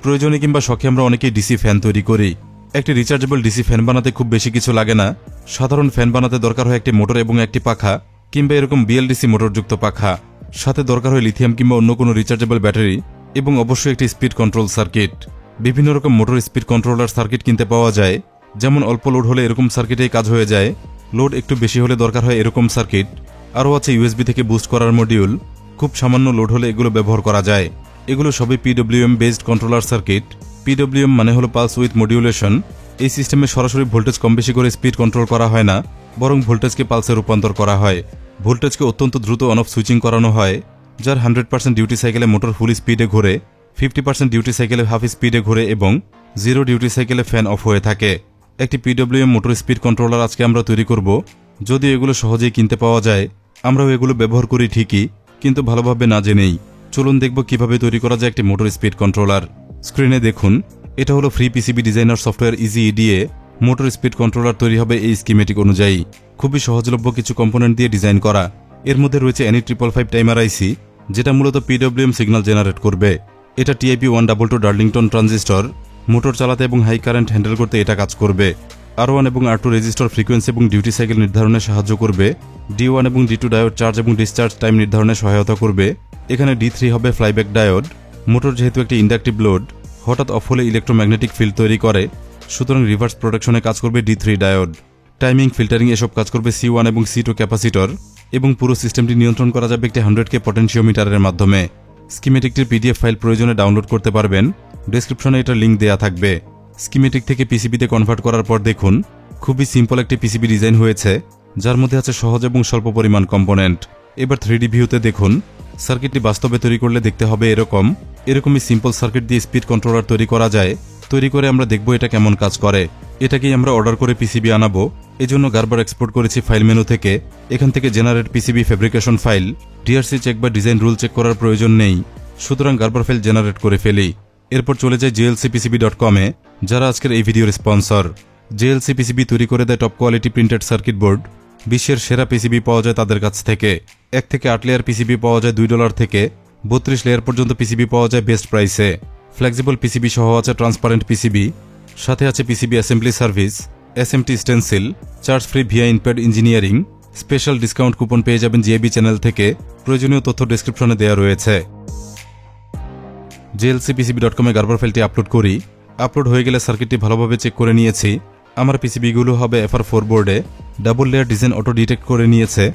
প্রয়োজনে কিংবা শখে আমরা অনেকেই ডিসি ফ্যান তৈরি করি। একটি রিচার্জেবল ডিসি ফ্যান বানাতে খুব বেশি কিছু লাগে না। সাধারণ ফ্যান বানাতে দরকার হয় একটি মোটর এবং একটি পাখা কিংবা এরকম বিএলডিসি মোটরযুক্ত পাখা। সাথে দরকার হয় লিথিয়াম কিংবা অন্য কোনো রিচার্জেবল ব্যাটারি এবং অবশ্যই একটি স্পিড কন্ট্রোল সার্কিট। বিভিন্ন রকম মোটর স্পিড কন্ট্রোলার সার্কিট কিনতে পাওয়া যায়। যেমন অল্প লোড হলে এরকম সার্কিটেই কাজ হয়ে যায়, লোড একটু বেশি হলে দরকার হয় এরকম সার্কিট। আরও আছে ইউএসবি থেকে বুস্ট করার মডিউল, খুব সামান্য লোড হলে এগুলো ব্যবহার করা যায়। এগুলো সবই PWM based controller circuit. PWM মানে হলো পালস উইথ মডিউলেশন। এই সিস্টেমে সরাসরি ভোল্টেজ কম বেশি করে স্পিড কন্ট্রোল করা হয় না, বরং ভোল্টেজকে পালসে রূপান্তর করা হয়। ভোল্টেজকে অত্যন্ত দ্রুত অন অফ সুইচিং করানো হয়, যার 100% ডিউটি সাইকেলে মোটর ফুল স্পিডে ঘোরে, 50% ডিউটি সাইকেলে হাফ স্পিডে ঘোরে এবং 0 ডিউটি সাইকেলে ফ্যান অফ হয়ে থাকে। একটি পিডব্লিউএম মোটর স্পিড কন্ট্রোলার আজকে আমরা তৈরি করব। যদিও এগুলো সহজেই কিনতে পাওয়া যায়, আমরাও এগুলো ব্যবহার করি ঠিকই, কিন্তু ভালোভাবে না জেনেই। চলুন দেখব কিভাবে তৈরি করা যায় একটি মোটর স্পিড কন্ট্রোলার। স্ক্রিনে দেখুন, এটা হলো free PCB designer software easy EDA. Motor speed controller তৈরি হবে এই স্কিমেটিক অনুযায়ী। খুবই সহজলভ্য কিছু কম্পোনেন্ট দিয়ে ডিজাইন করা। এর মধ্যে রয়েছে NE555 টাইমার আইসি, যেটা মূলত পিডব্লিউএম সিগন্যাল জেনারেট করবে। এটা TIP122 ডার্লিংটন ট্রানজিস্টর, মোটর চালাতে এবং হাই কারেন্ট হ্যান্ডেল করতে এটা কাজ করবে। R1 এবং R2 রেজিস্টর ফ্রিকোয়েন্সি এবং ডিউটি সাইকেল নির্ধারণে সাহায্য করবে। D1 এবং D2 ডায়োড চার্জ এবং ডিসচার্জ টাইম নির্ধারণে সহায়তা করবে। এখানে D3 হবে ফ্লাইব্যাক ডায়োড। মোটর যেহেতু একটি ইন্ডাকটিভ লোড, হঠাৎ অফ হলে ইলেকট্রোম্যাগনেটিক ফিল্ড তৈরি করে, সুতরাং রিভার্স প্রোটেকশনে কাজ করবে D3 ডায়োড। টাইমিং, ফিল্টারিং এসব কাজ করবে C1 এবং C2 ক্যাপাসিটর এবং পুরো সিস্টেমটি নিয়ন্ত্রণ করা যাবে একটি 100K পটেনশিওমিটারের মাধ্যমে। স্কিমেটিকটির PDF ফাইল প্রয়োজনে ডাউনলোড করতে পারবেন, ডেসক্রিপশনে এটার লিঙ্ক দেয়া থাকবে। স্কিমেটিক থেকে পিসিবিতে কনভার্ট করার পর দেখুন, খুবই সিম্পল একটি পিসিবি ডিজাইন হয়েছে, যার মধ্যে আছে সহজ এবং স্বল্প পরিমাণ কম্পোনেন্ট। এবার 3D ভিউতে দেখুন, সার্কিটটি বাস্তবে তৈরি করলে দেখতে হবে এরকমই সিম্পল সার্কিট দিয়ে স্পিড কন্ট্রোলার তৈরি করা যায়। তৈরি করে আমরা দেখব এটা কেমন কাজ করে। এটাকেই আমরা অর্ডার করে পিসিবি আনাবো। এজন্য গারবার এক্সপোর্ট করেছি ফাইল মেনু থেকে। এখান থেকে generate PCB fabrication file. DRC check বা ডিজাইন রুল চেক করার প্রয়োজন নেই, সুতরাং গারবার ফাইল জেনারেট করে ফেলি। এরপর চলে যায় JLCPCB.com এ, যারা আজকের এই ভিডিওর স্পন্সর। JLCPCB তৈরি করে দেয় top quality printed circuit board. বিশ্বের সেরা পিসিবি পাওয়া যায় তাদের কাছ থেকে। 1 থেকে 8 লেয়ার পিসিবি পাওয়া যায় $2 থেকে 32 লেয়ার পর্যন্ত পিসিবি পাওয়া যায় বেস্ট প্রাইসে। ফ্লেক্সিবল পিসিবি সহ আছে ট্রান্সপারেন্ট পিসিবি, সাথে আছে PCB assembly service, SMT stencil, charge free via in pad engineering. Special discount coupon পেয়ে যাবেন JB চ্যানেল থেকে। প্রয়োজনীয় তথ্য ডেসক্রিপশনে দেওয়া রয়েছে। JLCPCB.com এ গারবার ফাইলটি আপলোড করি। আপলোড হয়ে গেলে সার্কিটটি ভালোভাবে চেক করে নিয়েছি। আমার পিসিবিগুলো হবে FR4 বোর্ডে। Double layer design auto detect করে নিয়েছে,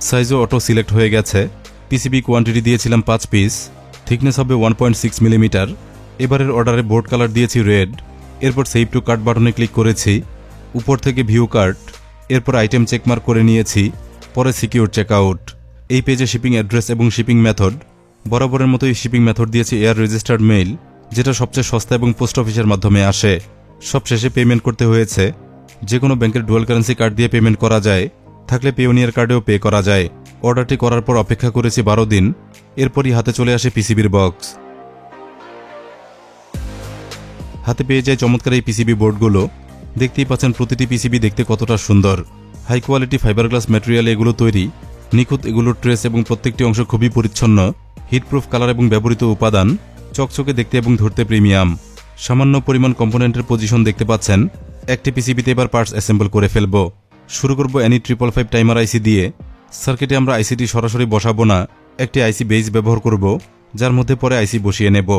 সাইজও অটো সিলেক্ট হয়ে গেছে। পিসিবি কোয়ান্টিটি দিয়েছিলাম 5 পিস, থিকনেস হবে 1.6 মিলিমিটার। এবারের অর্ডারে বোর্ড কালার দিয়েছি রেড। এরপর সেভ টু কার্ট বাটনে ক্লিক করেছি, উপর থেকে ভিউ কার্ট। এরপর আইটেম চেকমার্ক করে নিয়েছি, পরে সিকিউর চেকআউট। এই পেজে শিপিং অ্যাড্রেস এবং শিপিং মেথড। বরাবরের মতোই শিপিং মেথড দিয়েছি এয়ার রেজিস্টার্ড মেইল, যেটা সবচেয়ে সস্তা এবং পোস্ট অফিসের মাধ্যমে আসে। সব শেষে পেমেন্ট করতে হয়েছে। যে কোনো ব্যাংকের ডুয়াল কারেন্সি কার্ড দিয়ে পেমেন্ট করা যায়, থাকলে পেওনিয়ার কার্ডেও পে করা যায়। অর্ডারটি করার পর অপেক্ষা করেছি 12 দিন। এরপরই হাতে চলে আসে পিসিবির বক্স। হাতে পেয়ে যায় চমৎকার এই পিসিবি বোর্ডগুলো। দেখতেই পাচ্ছেন প্রতিটি পিসিবি দেখতে কতটা সুন্দর। হাই কোয়ালিটি ফাইবার গ্লাস ম্যাটেরিয়ালে এগুলো তৈরি, নিখুঁত এগুলোর ট্রেস এবং প্রত্যেকটি অংশ খুবই পরিচ্ছন্ন। হিটপ্রুফ কালার এবং ব্যবহৃত উপাদান, চকচকে দেখতে এবং ধরতে প্রিমিয়াম। সামান্য পরিমাণ কম্পোনেন্টের পজিশন দেখতে পাচ্ছেন। একটি পিসিবিতে এবার পার্টস অ্যাসেম্বল করে ফেলব। শুরু করব NE555 টাইমার আইসি দিয়ে। সার্কিটে আমরা আইসিটি সরাসরি বসাবো না, একটি আইসি বেস ব্যবহার করব, যার মধ্যে পরে আইসি বসিয়ে নেব।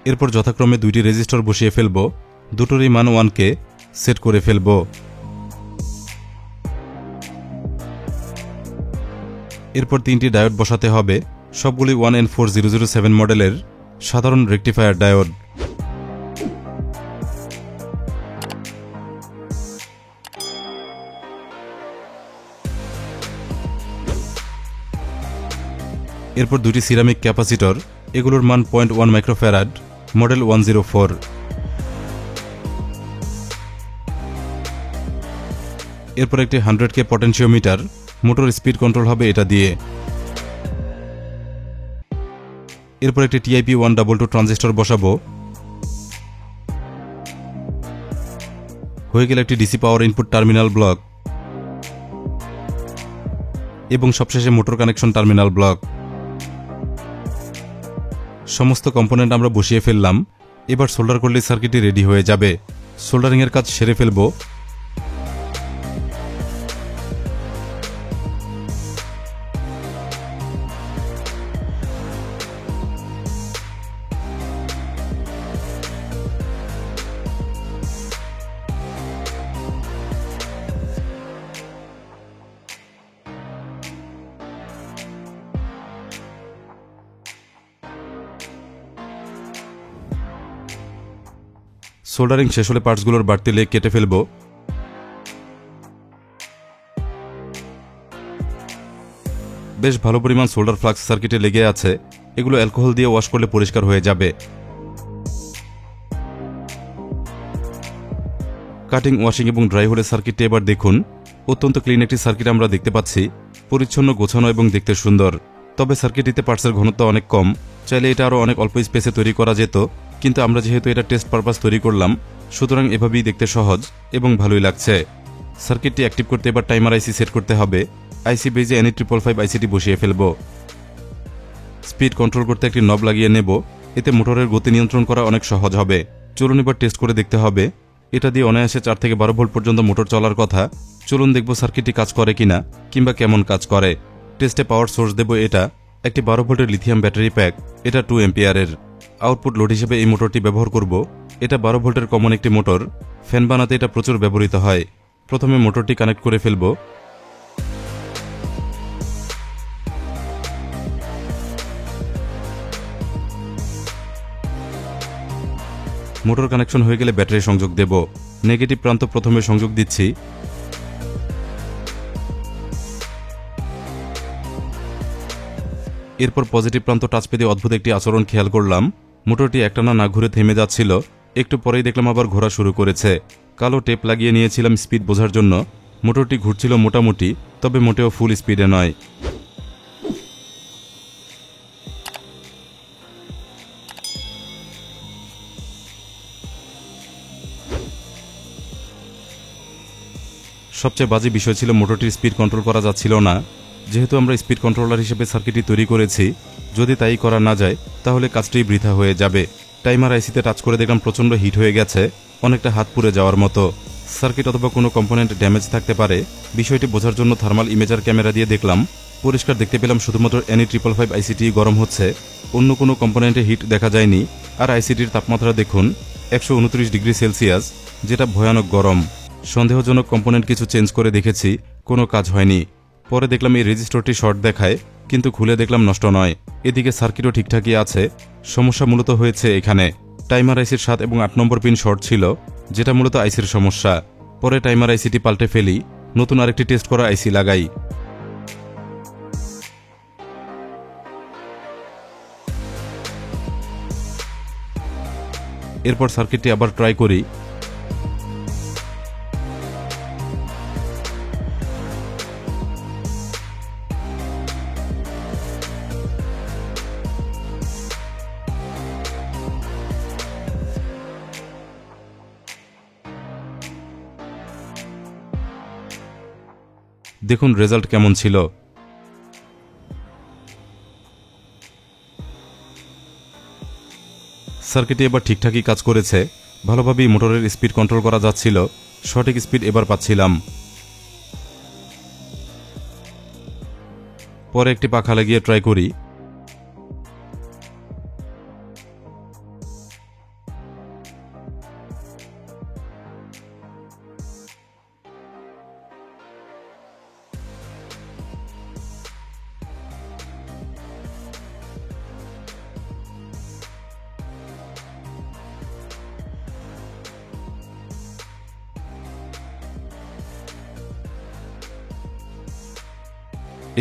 এরপর যথাক্রমে 2টি রেজিস্টর বসিয়ে ফেলব। দুটোরই মান 1K সেট করে ফেলব। এরপর 3টি ডায়োড বসাতে হবে, সবগুলি 1N4007 মডেলের সাধারণ রেকটিফায়ার ডায়োড। এরপর 2টি সিরামিক ক্যাপাসিটর, এগুলোর মান 0.1 মাইক্রোফ্যারাড, মডেল 104। এরপর একটি 100K potentiometer, motor speed control হবে এটা দিয়ে। এরপর একটি TIP122 ট্রানজিস্টর বসাবো। হয়ে গেল একটি DC power input terminal block এবং সবশেষে মোটর কানেকশন টার্মিনাল ব্লক। সমস্ত কম্পোনেন্ট আমরা বসিয়ে ফেললাম। এবার সোল্ডার করলে সার্কিটটি রেডি হয়ে যাবে। সোল্ডারিংয়ের কাজ সেরে ফেলব। সোল্ডারিং শেষ হলে পার্টসগুলোর বাড়তি লেগ কেটে ফেলব। বেশ ভালো পরিমাণ সোল্ডার ফ্লাক্স সার্কিটে লেগে আছে, এগুলো অ্যালকোহল দিয়ে ওয়াশ করলে পরিষ্কার হয়ে যাবে। কাটিং, ওয়াশিং এবং ড্রাই হলে সার্কিটটি এবার দেখুন। অত্যন্ত ক্লিন একটি সার্কিট আমরা দেখতে পাচ্ছি, পরিচ্ছন্ন, গোছানো এবং দেখতে সুন্দর। তবে সার্কিটটিতে পার্টসের ঘনত্ব অনেক কম, চাইলে এটা আরও অনেক অল্প স্পেসে তৈরি করা যেত, কিন্তু আমরা যেহেতু এটা টেস্ট পারপাস তৈরি করলাম, সুতরাং এভাবেই দেখতে সহজ এবং ভালোই লাগছে। সার্কিটটি অ্যাক্টিভ করতে এবার টাইমার আইসি সেট করতে হবে। আইসি বেজে NE555 আইসিটি বসিয়ে ফেলব। স্পিড কন্ট্রোল করতে একটি নব লাগিয়ে নেব, এতে মোটরের গতি নিয়ন্ত্রণ করা অনেক সহজ হবে। চলুন এবার টেস্ট করে দেখতে হবে। এটা দিয়ে অনায়াসে 4 থেকে 12 ভোল্ট পর্যন্ত মোটর চলার কথা। চলুন দেখব সার্কিটটি কাজ করে কিনা, কিংবা কেমন কাজ করে। টেস্টে পাওয়ার সোর্স দেব এটা একটি 12 ভোল্টের লিথিয়াম ব্যাটারি প্যাক, এটা 2 অ্যাম্পিয়ারের। আউটপুট লোড হিসেবে এই মোটরটি ব্যবহার করব। এটা 12 ভোল্টের কমন একটি মোটর, ফ্যান বানাতে এটা প্রচুর ব্যবহৃত হয়। প্রথমে মোটরটি কানেক্ট করে ফেলব। মোটর কানেকশন হয়ে গেলে ব্যাটারি সংযোগ দেব। নেগেটিভ প্রান্ত প্রথমে সংযোগ দিচ্ছি। এরপর পজিটিভ প্রান্ত টাচ পেতে অদ্ভুত একটি আচরণ খেয়াল করলাম। মোটরটি একটানা না ঘুরে থেমে যাচ্ছিল, একটু পরেই দেখলাম আবার ঘোরা শুরু করেছে। কালো টেপ লাগিয়ে নিয়েছিলাম স্পিড বোঝার জন্য। মোটরটি ঘুরছিল মোটামুটি, তবে মোটেও ফুল স্পিডে নয়। সবচেয়ে বাজে বিষয় ছিল মোটরটির স্পিড কন্ট্রোল করা যাচ্ছিল না। যেহেতু আমরা স্পিড কন্ট্রোলার হিসেবে সার্কিটটি তৈরি করেছি, যদি তাই করা না যায় তাহলে কাজটি বৃথা হয়ে যাবে। টাইমার আইসিতে টাচ করে দেখলাম প্রচণ্ড হিট হয়ে গেছে, অনেকটা হাত পুড়ে যাওয়ার মতো। সার্কিট অথবা কোনো কম্পোনেন্ট ড্যামেজ থাকতে পারে। বিষয়টি বোঝার জন্য থার্মাল ইমেজার ক্যামেরা দিয়ে দেখলাম। পরিষ্কার দেখতে পেলাম শুধুমাত্র NE555 আইসিটি গরম হচ্ছে, অন্য কোনো কম্পোনেন্টে হিট দেখা যায়নি। আর আইসিটির তাপমাত্রা দেখুন 129 ডিগ্রি সেলসিয়াস, যেটা ভয়ানক গরম। সন্দেহজনক কম্পোনেন্ট কিছু চেঞ্জ করে দেখেছি, কোনো কাজ হয়নি। পরে দেখলাম এই রেজিস্টরটি শর্ট দেখায়, কিন্তু খুলে দেখলাম নষ্ট নয়। এদিকে সার্কিটও ঠিকঠাকই আছে। সমস্যা মূলত হয়েছে এখানে। টাইমার আইসির 7 এবং 8 নম্বর পিন শর্ট ছিল, যেটা মূলত আইসির সমস্যা। পরে টাইমার আইসিটি পাল্টে ফেলি, নতুন আরেকটি টেস্ট করা আইসি লাগাই। এরপর সার্কিটটি আবার ট্রাই করি। দেখুন রেজাল্ট কেমন ছিল। সার্কিটে এবার ঠিকঠাকই কাজ করেছে, ভালোভাবেই মোটরের স্পিড কন্ট্রোল করা যাচ্ছিল, সঠিক স্পিড এবার পাচ্ছিলাম। পরে একটি পাখা লাগিয়ে ট্রাই করি।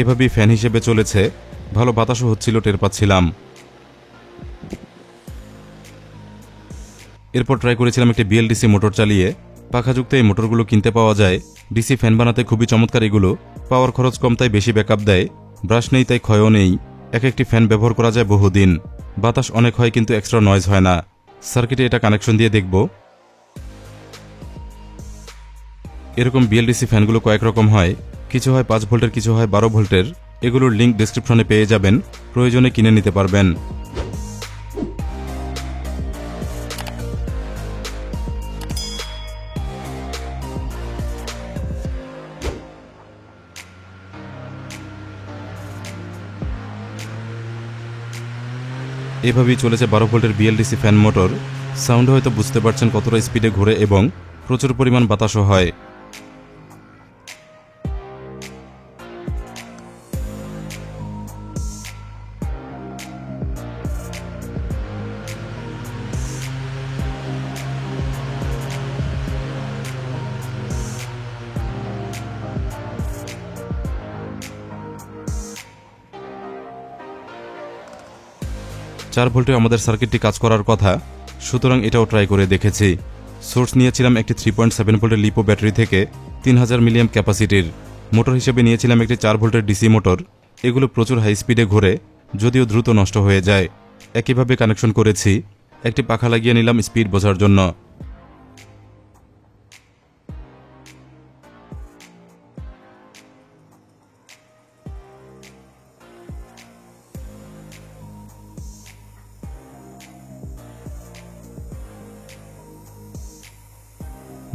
এভাবেই ফ্যান হিসেবে চলেছে, ভালো বাতাসও হচ্ছিল, টের পাচ্ছিলাম। এরপর ট্রাই করেছিলাম একটি BLDC মোটর চালিয়ে। পাখাযুক্ত এই মোটরগুলো কিনতে পাওয়া যায়। ডিসি ফ্যান বানাতে খুবই চমৎকার এগুলো। পাওয়ার খরচ কম, তাই বেশি ব্যাকআপ দেয়। ব্রাশ নেই, তাই ক্ষয়ও নেই। একটি ফ্যান ব্যবহার করা যায় বহুদিন। বাতাস অনেক হয়, কিন্তু এক্সট্রা নয়েজ হয় না। সার্কিটে এটা কানেকশন দিয়ে দেখব। এরকম BLDC ফ্যানগুলো কয়েক রকম হয়, কিছু হয় 5 ভোল্টের, কিছু হয় 12 ভোল্টের। এগুলোর লিঙ্ক ডেসক্রিপশনে পেয়ে যাবেন, প্রয়োজনে কিনে নিতে পারবেন। এভাবেই চলেছে 12 ভোল্টের বিএলডিসি ফ্যান মোটর। সাউন্ড হয়তো বুঝতে পারছেন কতটা স্পিডে ঘোরে এবং প্রচুর পরিমাণ বাতাসও হয়। চার ভোল্টে আমাদের সার্কিটটি কাজ করার কথা, সুতরাং এটাও ট্রাই করে দেখেছি। সোর্স নিয়েছিলাম একটি 3.7 ভোল্টের লিপো ব্যাটারি থেকে 3000 মিলিঅ্যাম্প ক্যাপাসিটির। মোটর হিসেবে নিয়েছিলাম একটি 4 ভোল্টের ডিসি মোটর। এগুলো প্রচুর হাই স্পিডে ঘোরে, যদিও দ্রুত নষ্ট হয়ে যায়। একইভাবে কানেকশন করেছি। একটি পাখা লাগিয়ে নিলাম স্পিড বোঝার জন্য।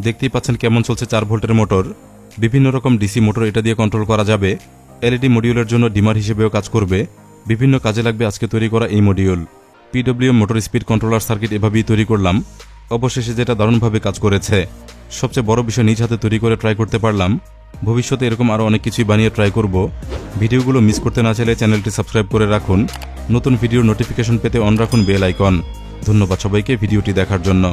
দেখতেই পাচ্ছেন কেমন চলছে 4 ভোল্টের মোটর। বিভিন্ন রকম ডিসি মোটর এটা দিয়ে কন্ট্রোল করা যাবে। এলইডি মডিউলের জন্য ডিমার হিসেবেও কাজ করবে। বিভিন্ন কাজে লাগবে আজকে তৈরি করা এই module. PWM motor speed controller circuit এভাবেই তৈরি করলাম। অবশেষে যেটা দারুণভাবে কাজ করেছে। সবচেয়ে বড় বিষয় নিজ হাতে তৈরি করে ট্রাই করতে পারলাম। ভবিষ্যতে এরকম আরও অনেক কিছুই বানিয়ে ট্রাই করব। ভিডিওগুলো মিস করতে না চাইলে চ্যানেলটি সাবস্ক্রাইব করে রাখুন। নতুন ভিডিওর নোটিফিকেশন পেতে অন রাখুন বেল আইকন। ধন্যবাদ সবাইকে ভিডিওটি দেখার জন্য।